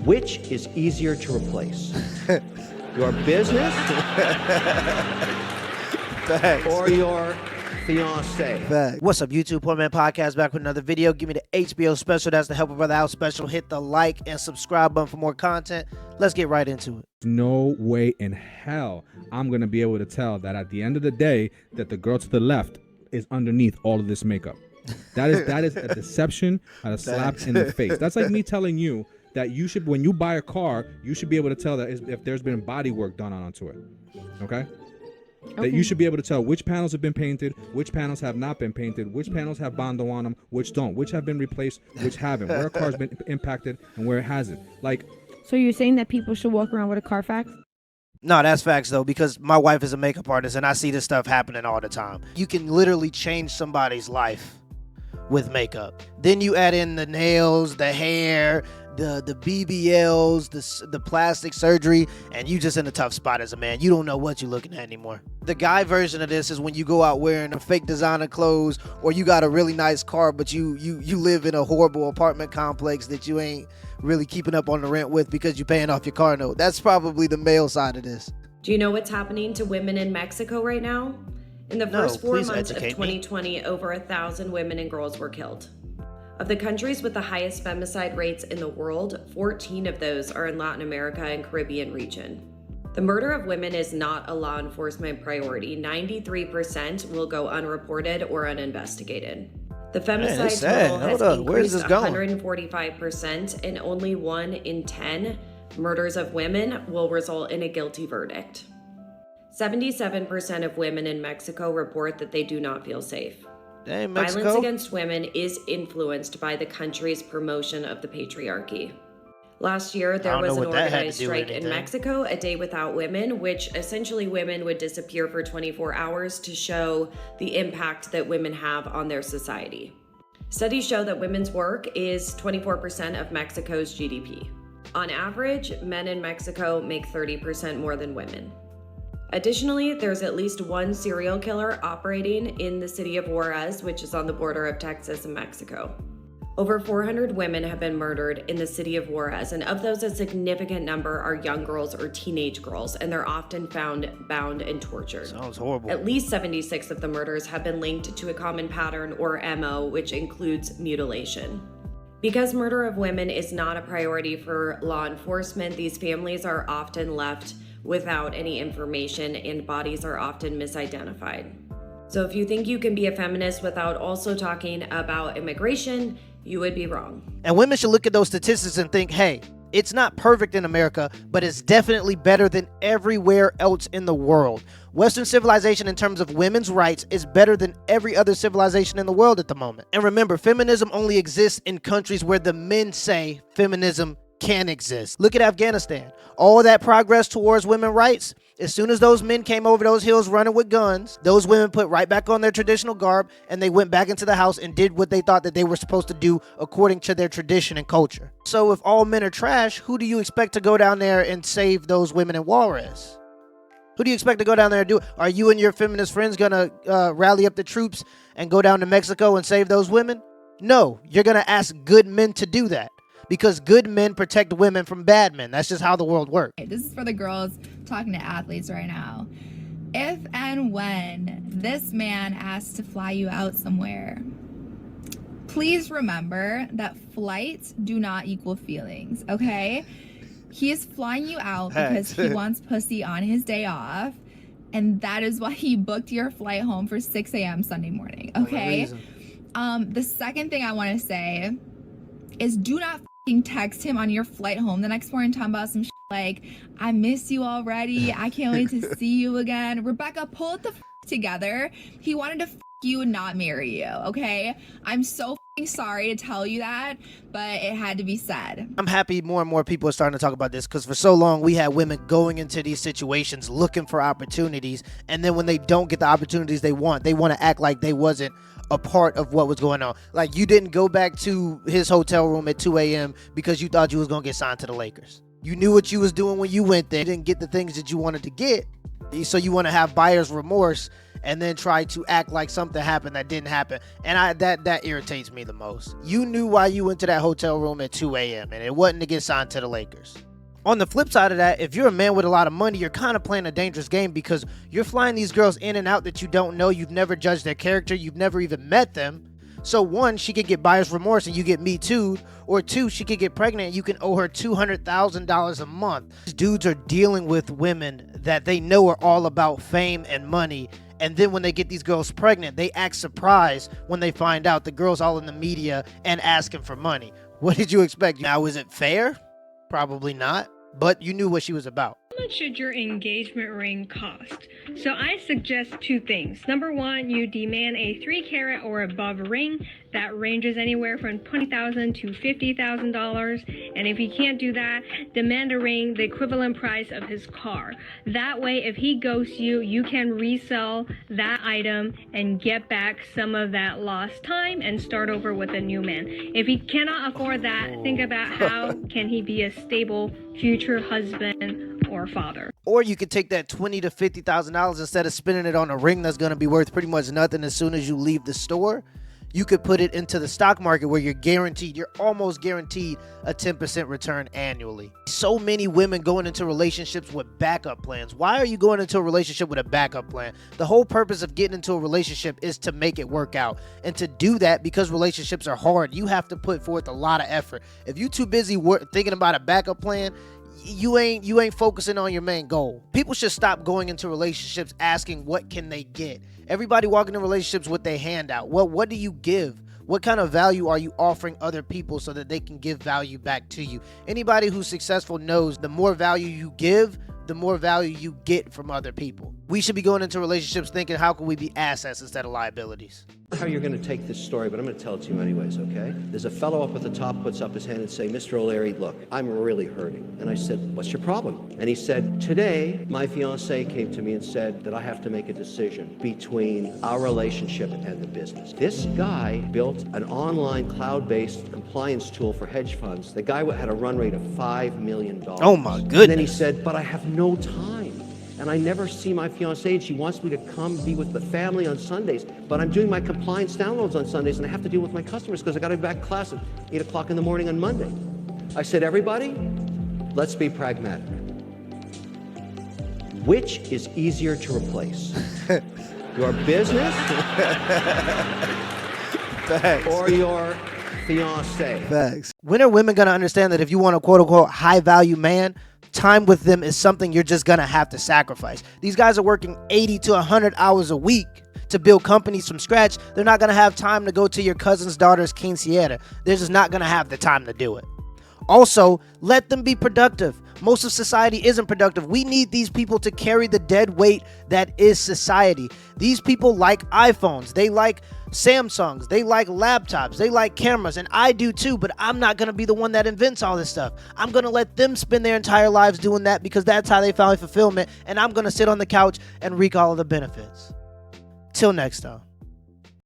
Which is easier to replace? Your business or your fiance? What's up, YouTube? Poor Man Podcast back with another video. Give me the HBO special. That's the Help a Brother Out special. Hit the like and subscribe button for more content. Let's get right into it. No way in hell I'm going to be able to tell that at the end of the day that the girl to the left is underneath all of this makeup. That is a deception and a slap in the face. That's like me telling you that you should, when you buy a car, you should be able to tell that if there's been body work done onto it. Okay? That you should be able to tell which panels have been painted, which panels have not been painted, which panels have Bondo on them, which don't, which have been replaced, which haven't, where a car's been impacted and where it hasn't. Like, so you're saying that people should walk around with a Carfax? No, that's facts though, because my wife is a makeup artist and I see this stuff happening all the time. You can literally change somebody's life with makeup. Then you add in the nails, the hair, the BBLs, the plastic surgery, and you just in a tough spot as a man. You don't know what you're looking at anymore. The guy version of this is when you go out wearing a fake designer clothes, or you got a really nice car, but you live in a horrible apartment complex that you ain't really keeping up on the rent with because you're paying off your car note. That's probably the male side of this. Do you know what's happening to women in Mexico right now? In the first 4 months of 2020, over 1,000 women and girls were killed. Of the countries with the highest femicide rates in the world, 14 of those are in Latin America and Caribbean region. The murder of women is not a law enforcement priority. 93% will go unreported or uninvestigated. The femicide total has increased 145%, and only 1 in 10 murders of women will result in a guilty verdict. 77% of women in Mexico report that they do not feel safe. Dang, Mexico. Violence against women is influenced by the country's promotion of the patriarchy. Last year, there was an organized strike in Mexico, a day without women, which essentially women would disappear for 24 hours to show the impact that women have on their society. Studies show that women's work is 24% of Mexico's GDP. On average, men in Mexico make 30% more than women. Additionally, there's at least one serial killer operating in the city of Juarez, which is on the border of Texas and Mexico. Over 400 women have been murdered in the city of Juarez, and of those, a significant number are young girls or teenage girls, and they're often found bound and tortured. Sounds horrible. At least 76 of the murders have been linked to a common pattern or MO, which includes mutilation. Because murder of women is not a priority for law enforcement, these families are often left without any information, and bodies are often misidentified. So if you think you can be a feminist without also talking about immigration, you would be wrong. And women should look at those statistics and think, hey, it's not perfect in America, but it's definitely better than everywhere else in the world. Western civilization in terms of women's rights is better than every other civilization in the world at the moment. And remember, feminism only exists in countries where the men say feminism can exist. Look at Afghanistan. All that progress towards women's rights, as soon as those men came over those hills running with guns, those women put right back on their traditional garb and they went back into the house and did what they thought that they were supposed to do according to their tradition and culture. So if all men are trash, who do you expect to go down there and save those women in Juarez? Who do you expect to go down there and do it? Are you and your feminist friends gonna rally up the troops and go down to Mexico and save those women? No, you're gonna ask good men to do that. Because good men protect women from bad men. That's just how the world works. This is for the girls talking to athletes right now. If and when this man asks to fly you out somewhere, please remember that flights do not equal feelings, okay? He is flying you out because he wants pussy on his day off, and that is why he booked your flight home for 6 a.m. Sunday morning, okay? The second thing I want to say is do not text him on your flight home the next morning talking about some shit like, I miss you already, I can't wait to see you again. Rebecca, pull it the together. He wanted to you and not marry you, okay? I'm so sorry to tell you that, but it had to be said. I'm happy more and more people are starting to talk about this, because for so long we had women going into these situations looking for opportunities, and then when they don't get the opportunities they want to act like they wasn't a part of what was going on. Like, you didn't go back to his hotel room at 2 a.m. because you thought you was gonna get signed to the Lakers. You knew what you was doing when you went there. You didn't get the things that you wanted to get, so you want to have buyer's remorse and then try to act like something happened that didn't happen. And that irritates me the most. You knew why you went to that hotel room at 2 a.m. and it wasn't to get signed to the Lakers. On the flip side of that, if you're a man with a lot of money, you're kind of playing a dangerous game because you're flying these girls in and out that you don't know. You've never judged their character. You've never even met them. So one, she could get buyer's remorse and you get Me Too'd, or two, she could get pregnant and you can owe her $200,000 a month. These dudes are dealing with women that they know are all about fame and money, and then when they get these girls pregnant, they act surprised when they find out the girl's all in the media and asking for money. What did you expect? Now, is it fair? Probably not, but you knew what she was about. How much should your engagement ring cost? So I suggest two things. Number one, you demand a 3-carat or above ring that ranges anywhere from $20,000 to $50,000. And if you can't do that, demand a ring the equivalent price of his car. That way, if he ghosts you, you can resell that item and get back some of that lost time and start over with a new man. If he cannot afford that, think about how can he be a stable future husband or father. Or you could take that $20,000 to $50,000 instead of spending it on a ring that's going to be worth pretty much nothing as soon as you leave the store. You could put it into the stock market where you're almost guaranteed a 10% return annually. So many women going into relationships with backup plans. Why are you going into a relationship with a backup plan? The whole purpose of getting into a relationship is to make it work out. And to do that, because relationships are hard, you have to put forth a lot of effort. If you're too busy thinking about a backup plan, you ain't focusing on your main goal. People should stop going into relationships asking what can they get. Everybody walking in relationships with their hand out. Well, what do you give? What kind of value are you offering other people so that they can give value back to you? Anybody who's successful knows the more value you give, the more value you get from other people. We should be going into relationships thinking, how can we be assets instead of liabilities? How you're going to take this story, but I'm going to tell it to you anyways, okay? There's a fellow up at the top puts up his hand and say, Mr. O'Leary, look, I'm really hurting. And I said, what's your problem? And he said, today, my fiance came to me and said that I have to make a decision between our relationship and the business. This guy built an online cloud-based compliance tool for hedge funds. The guy had a run rate of $5 million. Oh my goodness. And then he said, but I have no time. And I never see my fiancée, and she wants me to come be with the family on Sundays, but I'm doing my compliance downloads on Sundays, and I have to deal with my customers because I got to be back to class at 8 o'clock in the morning on Monday. I said, everybody, let's be pragmatic. Which is easier to replace? Your business or your fiancé? Facts. When are women going to understand that if you want a quote-unquote high-value man, time with them is something you're just going to have to sacrifice? These guys are working 80 to 100 hours a week to build companies from scratch. They're not going to have time to go to your cousin's daughter's quinceañera. They're just not going to have the time to do it. Also, let them be productive. Most of society isn't productive. We need these people to carry the dead weight that is society. These people like iPhones. They like Samsungs. They like laptops. They like cameras. And I do too, but I'm not going to be the one that invents all this stuff. I'm going to let them spend their entire lives doing that because that's how they found fulfillment. And I'm going to sit on the couch and reap all of the benefits. Till next time.